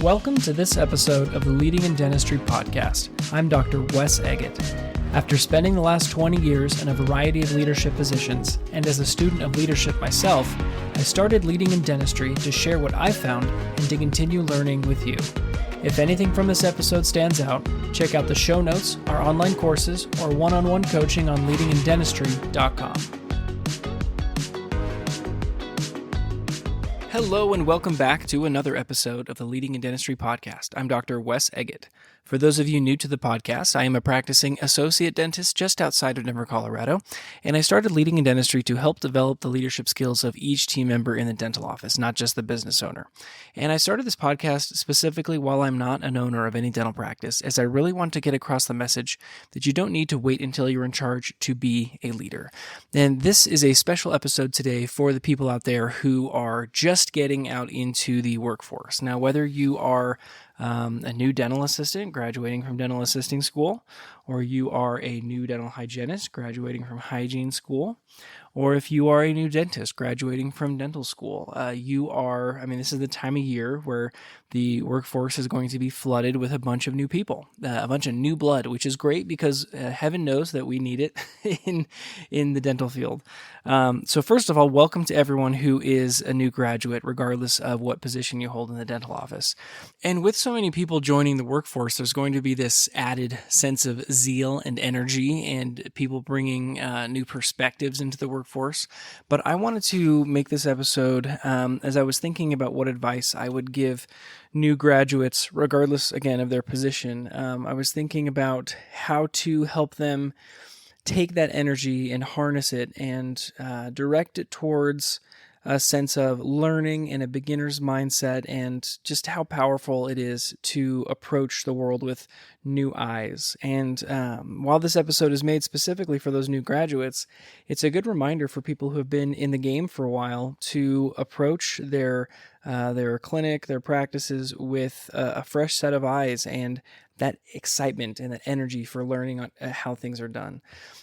Welcome to this episode of the Leading in Dentistry podcast. I'm Dr. Wes Eggett. After spending the last 20 years in a variety of leadership positions, and as a student of leadership myself, I started Leading in Dentistry to share what I found and to continue learning with you. If anything from this episode stands out, check out the show notes, our online courses, or one-on-one coaching on leadingindentistry.com. Hello and welcome back to another episode of the Leading in Dentistry podcast. I'm Dr. Wes Eggett. For those of you new to the podcast, I am a practicing associate dentist just outside of Denver, Colorado, and I started Leading in Dentistry to help develop the leadership skills of each team member in the dental office, not just the business owner. And I started this podcast specifically while I'm not an owner of any dental practice, as I really want to get across the message that you don't need to wait until you're in charge to be a leader. And this is a special episode today for the people out there who are just getting out into the workforce. Now, whether you are a new dental assistant graduating from dental assisting school, or you are a new dental hygienist graduating from hygiene school, or if you are a new dentist graduating from dental school, this is the time of year where the workforce is going to be flooded with a bunch of new people, a bunch of new blood, which is great because heaven knows that we need it in the dental field. So first of all, welcome to everyone who is a new graduate, regardless of what position you hold in the dental office. And with so many people joining the workforce, there's going to be this added sense of zeal and energy and people bringing new perspectives into the workforce. But I wanted to make this episode as I was thinking about what advice I would give new graduates, regardless, again, of their position. I was thinking about how to help them take that energy and harness it and direct it towards a sense of learning and a beginner's mindset, and just how powerful it is to approach the world with new eyes. And while this episode is made specifically for those new graduates, it's a good reminder for people who have been in the game for a while to approach their clinic, their practices with a fresh set of eyes and that excitement and that energy for learning on how things are done.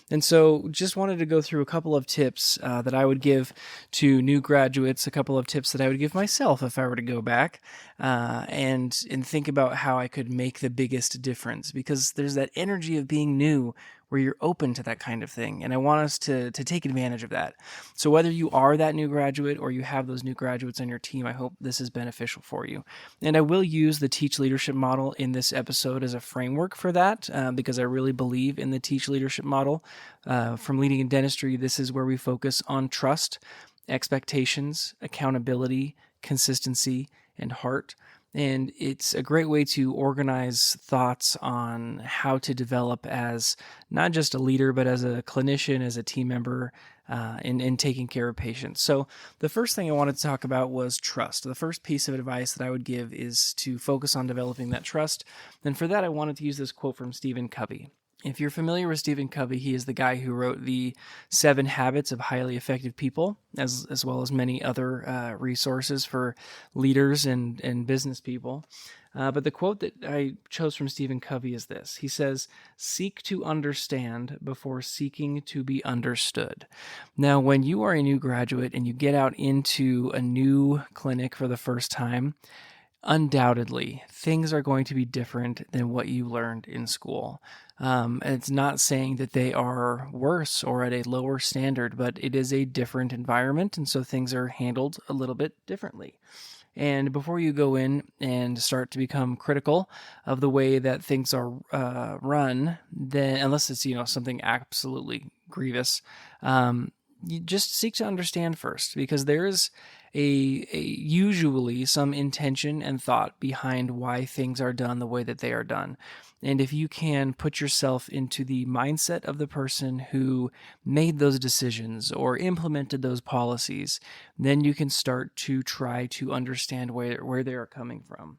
And so just wanted to go through a couple of tips that I would give to new graduates, a couple of tips that I would give myself if I were to go back and think about how I could make the biggest difference, because there's that energy of being new where you're open to that kind of thing. And I want us to take advantage of that. So whether you are that new graduate or you have those new graduates on your team, I hope this is beneficial for you. And I will use the Teach Leadership model in this episode as a framework for that, because I really believe in the Teach Leadership model. From Leading in Dentistry, this is where we focus on trust, expectations, accountability, consistency, and heart. And it's a great way to organize thoughts on how to develop as not just a leader, but as a clinician, as a team member, in taking care of patients. So the first thing I wanted to talk about was trust. The first piece of advice that I would give is to focus on developing that trust. And for that, I wanted to use this quote from Stephen Covey. If you're familiar with Stephen Covey, he is the guy who wrote the 7 Habits of Highly Effective People, as well as many other resources for leaders and business people. But the quote that I chose from Stephen Covey is this. He says, "Seek to understand before seeking to be understood." Now, when you are a new graduate and you get out into a new clinic for the first time, undoubtedly, things are going to be different than what you learned in school. And it's not saying that they are worse or at a lower standard, but it is a different environment, and so things are handled a little bit differently. And before you go in and start to become critical of the way that things are run, then unless it's something absolutely grievous, you just seek to understand first, because there is a usually some intention and thought behind why things are done the way that they are done. And if you can put yourself into the mindset of the person who made those decisions or implemented those policies, then you can start to try to understand where they are coming from.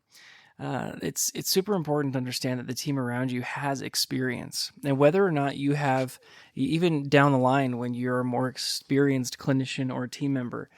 It's super important to understand that the team around you has experience, and whether or not you have, even down the line when you're a more experienced clinician or team member,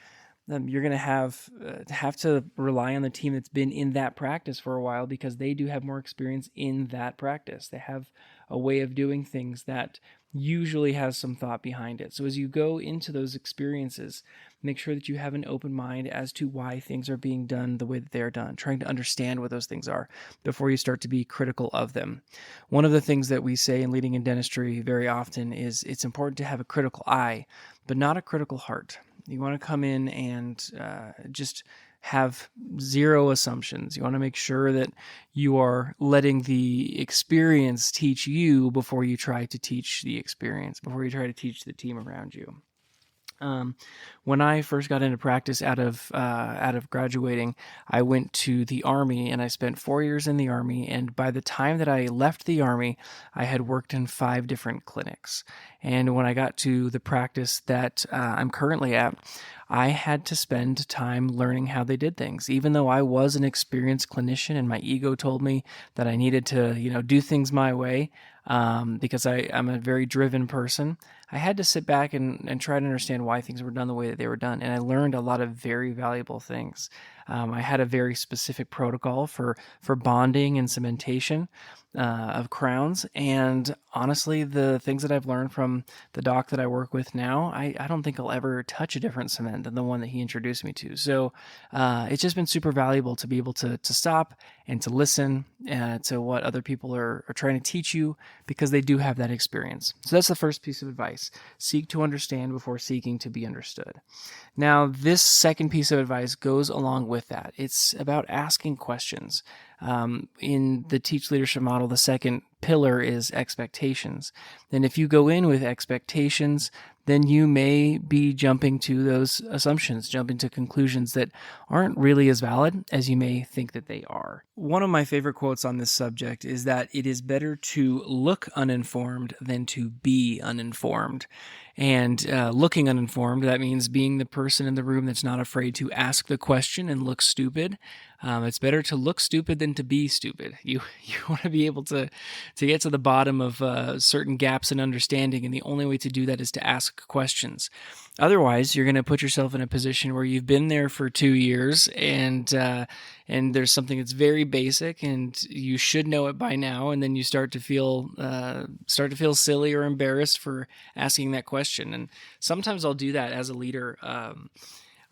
you're going to have to rely on the team that's been in that practice for a while, because they do have more experience in that practice. They have a way of doing things that usually has some thought behind it. So as you go into those experiences, Make sure that you have an open mind as to why things are being done the way that they are done, trying to understand what those things are before you start to be critical of them. One of the things that we say in Leading in Dentistry very often is it's important to have a critical eye, but not a critical heart. You want to come in and just have zero assumptions. You want to make sure that you are letting the experience teach you before you try to teach the experience, before you try to teach the team around you. When I first got into practice out of graduating, I went to the Army and I spent 4 years in the Army. And by the time that I left the Army, I had worked in 5 different clinics. And when I got to the practice that I'm currently at, I had to spend time learning how they did things. Even though I was an experienced clinician and my ego told me that I needed to, do things my way, because I'm a very driven person, I had to sit back and try to understand why things were done the way that they were done. And I learned a lot of very valuable things. I had a very specific protocol for bonding and cementation of crowns. And honestly, the things that I've learned from the doc that I work with now, I don't think I'll ever touch a different cement than the one that he introduced me to. So it's just been super valuable to be able to stop and to listen to what other people are trying to teach you, because they do have that experience. So that's the first piece of advice. Seek to understand before seeking to be understood. Now, this second piece of advice goes along with that. It's about asking questions. In the Teach Leadership model, the second pillar is expectations. And if you go in with expectations, then you may be jumping to those assumptions, jumping to conclusions that aren't really as valid as you may think that they are. One of my favorite quotes on this subject is that it is better to look uninformed than to be uninformed. And looking uninformed, that means being the person in the room that's not afraid to ask the question and look stupid. It's better to look stupid than to be stupid. You want to be able to get to the bottom of certain gaps in understanding, and the only way to do that is to ask questions. Otherwise, you're going to put yourself in a position where you've been there for 2 years, and there's something that's very basic, and you should know it by now, and then you start to feel silly or embarrassed for asking that question. And sometimes I'll do that as a leader.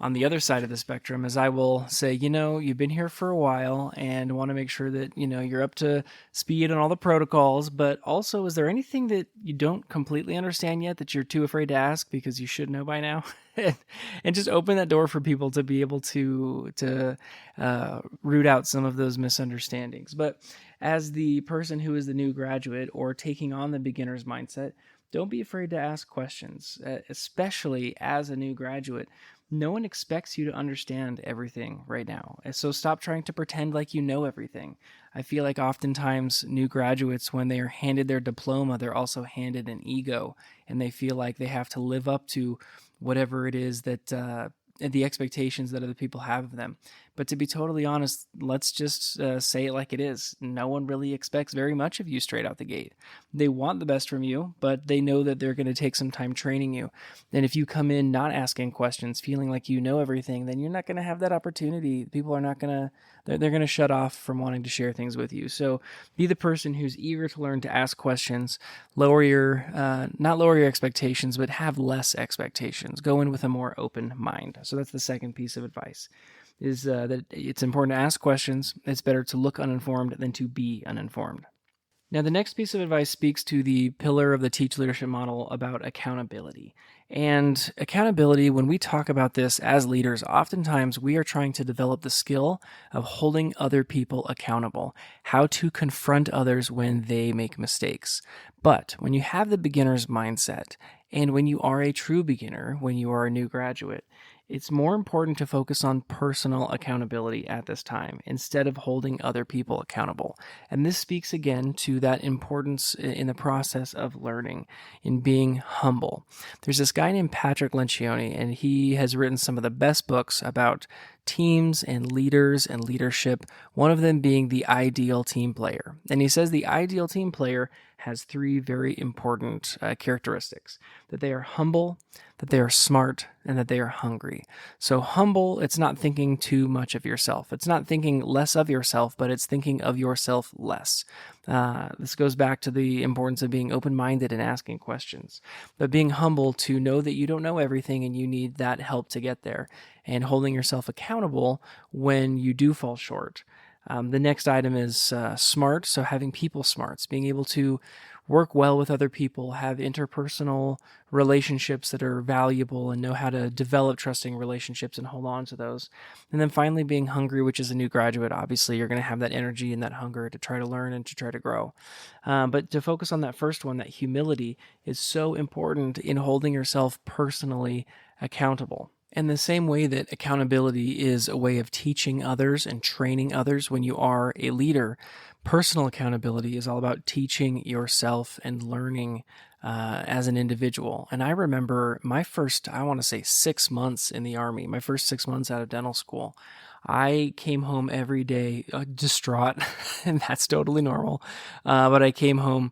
On the other side of the spectrum, as I will say, you've been here for a while and want to make sure that, you're up to speed on all the protocols, but also, is there anything that you don't completely understand yet that you're too afraid to ask because you should know by now? And just open that door for people to be able to root out some of those misunderstandings. But as the person who is the new graduate or taking on the beginner's mindset, don't be afraid to ask questions, especially as a new graduate. No one expects you to understand everything right now. So stop trying to pretend like you know everything. I feel like oftentimes new graduates, when they are handed their diploma, they're also handed an ego, and they feel like they have to live up to whatever it is that the expectations that other people have of them. But to be totally honest, let's just say it like it is. No one really expects very much of you straight out the gate. They want the best from you, but they know that they're going to take some time training you. And if you come in not asking questions, feeling like you know everything, then you're not going to have that opportunity. People are not going to, they're going to shut off from wanting to share things with you. So be the person who's eager to learn to ask questions. Not lower your expectations, but have less expectations. Go in with a more open mind. So that's the second piece of advice, is that it's important to ask questions. It's better to look uninformed than to be uninformed. Now, the next piece of advice speaks to the pillar of the Teach Leadership model about accountability. And accountability, when we talk about this as leaders, oftentimes we are trying to develop the skill of holding other people accountable, how to confront others when they make mistakes. But when you have the beginner's mindset, and when you are a true beginner, when you are a new graduate, it's more important to focus on personal accountability at this time instead of holding other people accountable. And this speaks again to that importance in the process of learning, in being humble. There's this guy named Patrick Lencioni, and he has written some of the best books about teams and leaders and leadership, one of them being The Ideal Team Player. And he says the ideal team player has three very important characteristics: that they are humble, that they are smart, and that they are hungry. So humble, it's not thinking too much of yourself. It's not thinking less of yourself, but it's thinking of yourself less. This goes back to the importance of being open-minded and asking questions, but being humble to know that you don't know everything and you need that help to get there, and holding yourself accountable when you do fall short. The next item is smart, so having people smarts, being able to work well with other people, have interpersonal relationships that are valuable, and know how to develop trusting relationships and hold on to those. And then finally, being hungry, which is a new graduate. Obviously, you're going to have that energy and that hunger to try to learn and to try to grow. But to focus on that first one, that humility is so important in holding yourself personally accountable. In the same way that accountability is a way of teaching others and training others when you are a leader, personal accountability is all about teaching yourself and learning as an individual. And I remember my first, I want to say 6 months in the Army, my first 6 months out of dental school. I came home every day distraught, and that's totally normal. But I came home,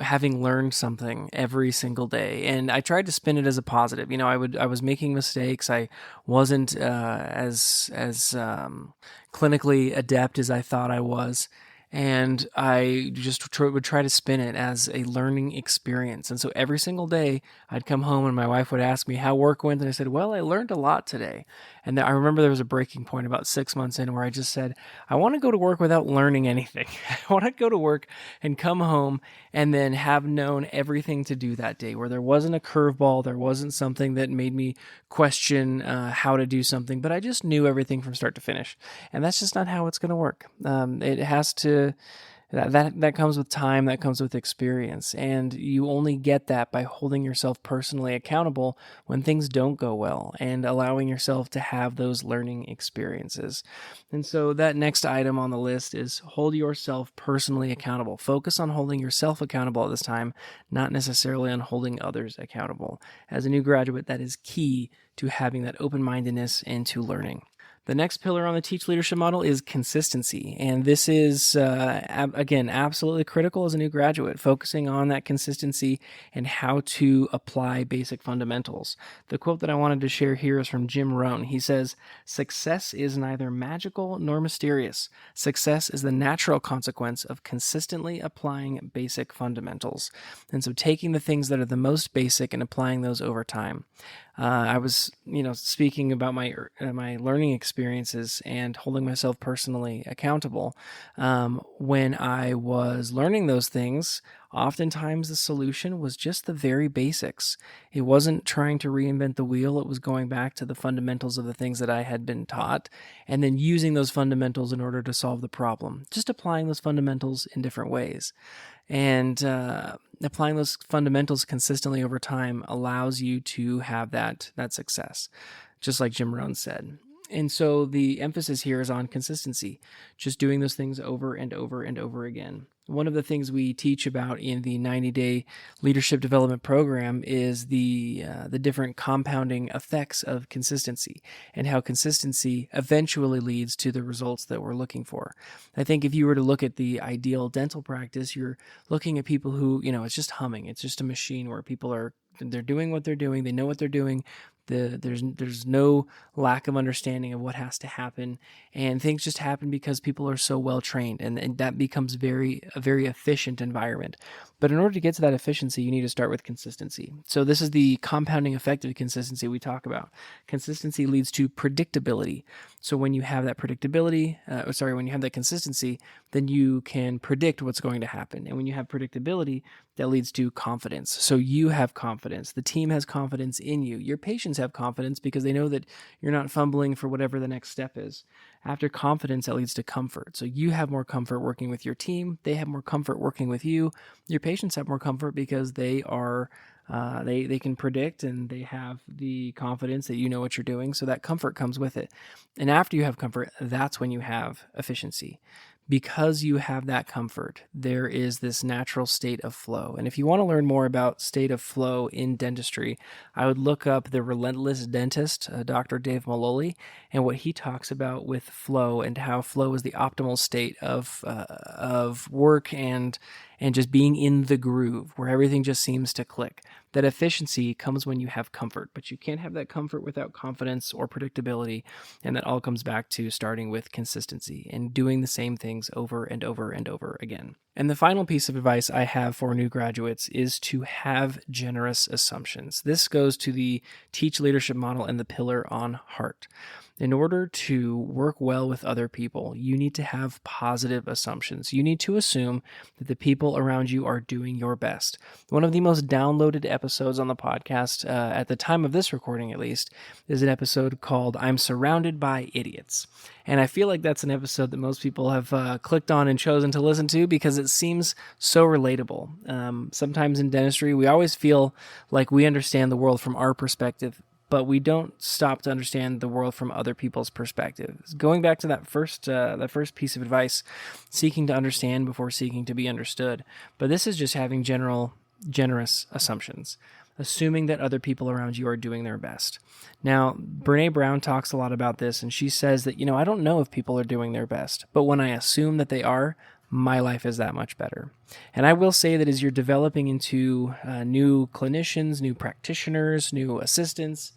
having learned something every single day, and I tried to spin it as a positive. I was making mistakes. I wasn't as clinically adept as I thought I was. And I just would try to spin it as a learning experience. And so every single day I'd come home and my wife would ask me how work went. And I said, well, I learned a lot today. And I remember there was a breaking point about 6 months in where I just said, I want to go to work without learning anything. I want to go to work and come home and then have known everything to do that day, where there wasn't a curveball, there wasn't something that made me question how to do something, but I just knew everything from start to finish. And that's just not how it's going to work. It has to. That comes with time, that comes with experience, and you only get that by holding yourself personally accountable when things don't go well and allowing yourself to have those learning experiences. And so that next item on the list is hold yourself personally accountable. Focus on holding yourself accountable at this time, not necessarily on holding others accountable. As a new graduate, that is key to having that open-mindedness and to learning. The next pillar on the Teach Leadership model is consistency. And this is, again, absolutely critical as a new graduate, focusing on that consistency and how to apply basic fundamentals. The quote that I wanted to share here is from Jim Rohn. He says, "Success is neither magical nor mysterious. Success is the natural consequence of consistently applying basic fundamentals." And so taking the things that are the most basic and applying those over time. I was, speaking about my learning experiences and holding myself personally accountable. When I was learning those things, oftentimes the solution was just the very basics. It wasn't trying to reinvent the wheel. It was going back to the fundamentals of the things that I had been taught and then using those fundamentals in order to solve the problem. Just applying those fundamentals in different ways. And applying those fundamentals consistently over time allows you to have that success, just like Jim Rohn said. And so the emphasis here is on consistency, just doing those things over and over and over again. One of the things we teach about in the 90-day leadership development program is the different compounding effects of consistency and how consistency eventually leads to the results that we're looking for. I think if you were to look at the ideal dental practice, you're looking at people who, it's just humming. It's just a machine where they're doing what they're doing. They know what they're doing. There's no lack of understanding of what has to happen, and things just happen because people are so well trained, and that becomes a very efficient environment. But in order to get to that efficiency, you need to start with consistency. So this is the compounding effect of consistency we talk about. Consistency leads to predictability. So when you have that when you have that consistency, then you can predict what's going to happen. And when you have predictability, that leads to confidence. So you have confidence. The team has confidence in you. Your patients have confidence because they know that you're not fumbling for whatever the next step is. After confidence, that leads to comfort. So you have more comfort working with your team. They have more comfort working with you. Your patients have more comfort because they are they can predict and they have the confidence that you know what you're doing. So that comfort comes with it. And after you have comfort, that's when you have efficiency. because you have that comfort, there is this natural state of flow. And if you want to learn more about state of flow in dentistry, I would look up The Relentless Dentist, Dr. Dave Maloli, and what he talks about with flow and how flow is the optimal state of work and just being in the groove where everything just seems to click. That efficiency comes when you have comfort, but you can't have that comfort without confidence or predictability. And that all comes back to starting with consistency and doing the same things over and over and over again. And the final piece of advice I have for new graduates is to have generous assumptions. This goes to the teach leadership model and the pillar on heart. In order to work well with other people, you need to have positive assumptions. You need to assume that the people around you are doing your best. One of the most downloaded episodes on the podcast, at the time of this recording at least, is an episode called I'm Surrounded by Idiots. And I feel like that's an episode that most people have clicked on and chosen to listen to because it seems so relatable. Sometimes in dentistry, we always feel like we understand the world from our perspective, but we don't stop to understand the world from other people's perspectives. Going back to that first piece of advice, seeking to understand before seeking to be understood. But this is just having generous assumptions, assuming that other people around you are doing their best. Now, Brene Brown talks a lot about this, and she says that, I don't know if people are doing their best, but when I assume that they are, my life is that much better. And I will say that as you're developing into new clinicians, new practitioners, new assistants,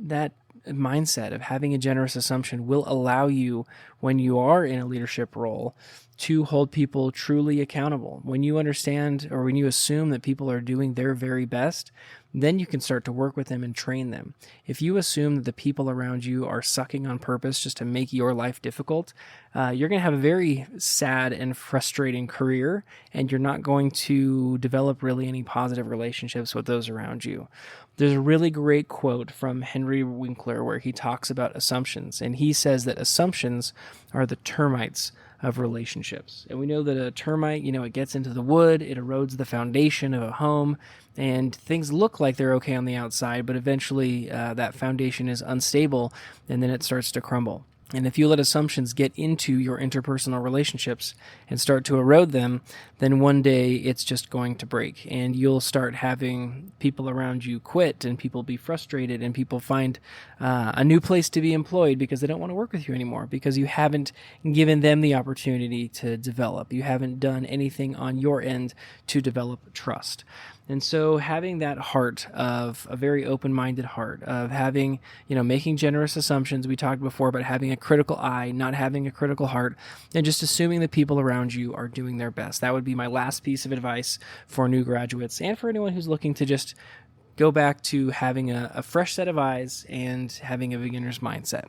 that mindset of having a generous assumption will allow you, when you are in a leadership role, to hold people truly accountable. When you understand or when you assume that people are doing their very best, then you can start to work with them and train them. If you assume that the people around you are sucking on purpose just to make your life difficult, you're going to have a very sad and frustrating career, and you're not going to develop really any positive relationships with those around you. There's a really great quote from Henry Winkler where he talks about assumptions, and he says that assumptions are the termites of relationships. And we know that a termite, it gets into the wood, it erodes the foundation of a home, and things look like they're okay on the outside, but eventually that foundation is unstable, and then it starts to crumble. And if you let assumptions get into your interpersonal relationships and start to erode them, then one day it's just going to break. And you'll start having people around you quit, and people be frustrated, and people find a new place to be employed because they don't want to work with you anymore because you haven't given them the opportunity to develop. You haven't done anything on your end to develop trust. And so having that heart of a very open-minded heart of having, making generous assumptions. We talked before about having a critical eye, not having a critical heart, and just assuming the people around you are doing their best. That would be my last piece of advice for new graduates and for anyone who's looking to just go back to having a fresh set of eyes and having a beginner's mindset.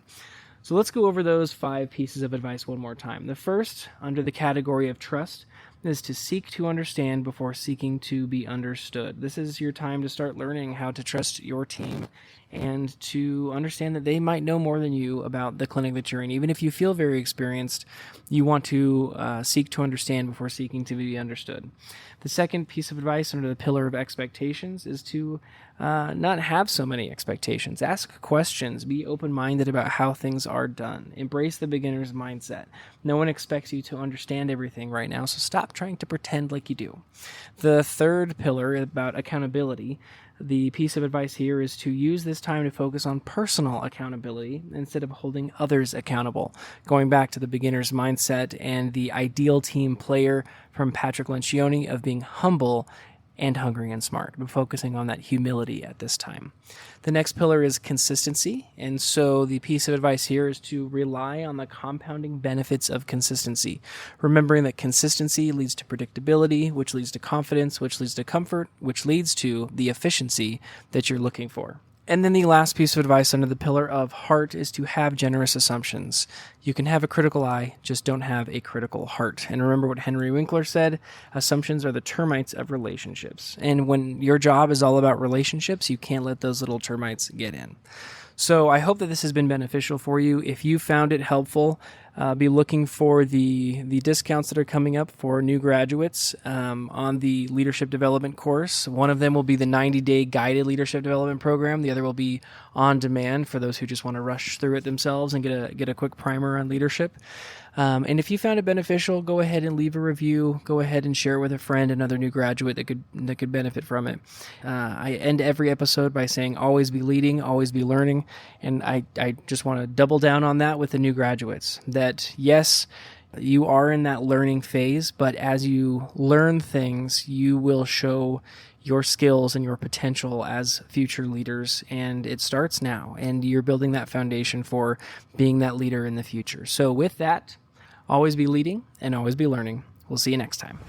So let's go over those 5 pieces of advice one more time. The first, under the category of trust, is to seek to understand before seeking to be understood. This is your time to start learning how to trust your team and to understand that they might know more than you about the clinic that you're in. Even if you feel very experienced, you want to seek to understand before seeking to be understood. The second piece of advice under the pillar of expectations is to not have so many expectations. Ask questions. Be open-minded about how things are done. Embrace the beginner's mindset. No one expects you to understand everything right now, so stop trying to pretend like you do. The third pillar about accountability, the piece of advice here is to use this time to focus on personal accountability instead of holding others accountable. Going back to the beginner's mindset and the ideal team player from Patrick Lencioni of being humble and hungry and smart, but focusing on that humility at this time. The next pillar is consistency, and so the piece of advice here is to rely on the compounding benefits of consistency, remembering that consistency leads to predictability, which leads to confidence, which leads to comfort, which leads to the efficiency that you're looking for. And then the last piece of advice under the pillar of heart is to have generous assumptions. You can have a critical eye, just don't have a critical heart. And remember what Henry Winkler said, assumptions are the termites of relationships. And when your job is all about relationships, you can't let those little termites get in. So I hope that this has been beneficial for you. If you found it helpful, be looking for the discounts that are coming up for new graduates on the leadership development course. One of them will be the 90-day guided leadership development program. The other will be on demand for those who just want to rush through it themselves and get a quick primer on leadership. And if you found it beneficial, go ahead and leave a review. Go ahead and share it with a friend, another new graduate that could benefit from it. I end every episode by saying, always be leading, always be learning. And I just want to double down on that with the new graduates, that yes, you are in that learning phase, but as you learn things, you will show your skills and your potential as future leaders, and it starts now, and you're building that foundation for being that leader in the future. So with that, always be leading and always be learning. We'll see you next time.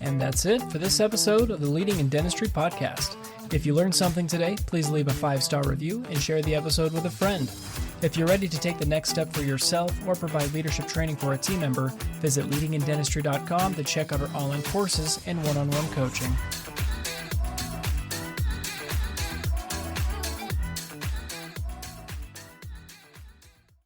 And that's it for this episode of the Leading in Dentistry podcast. If you learned something today, please leave a 5-star review and share the episode with a friend. If you're ready to take the next step for yourself or provide leadership training for a team member, visit leadingindentistry.com to check out our online courses and one-on-one coaching.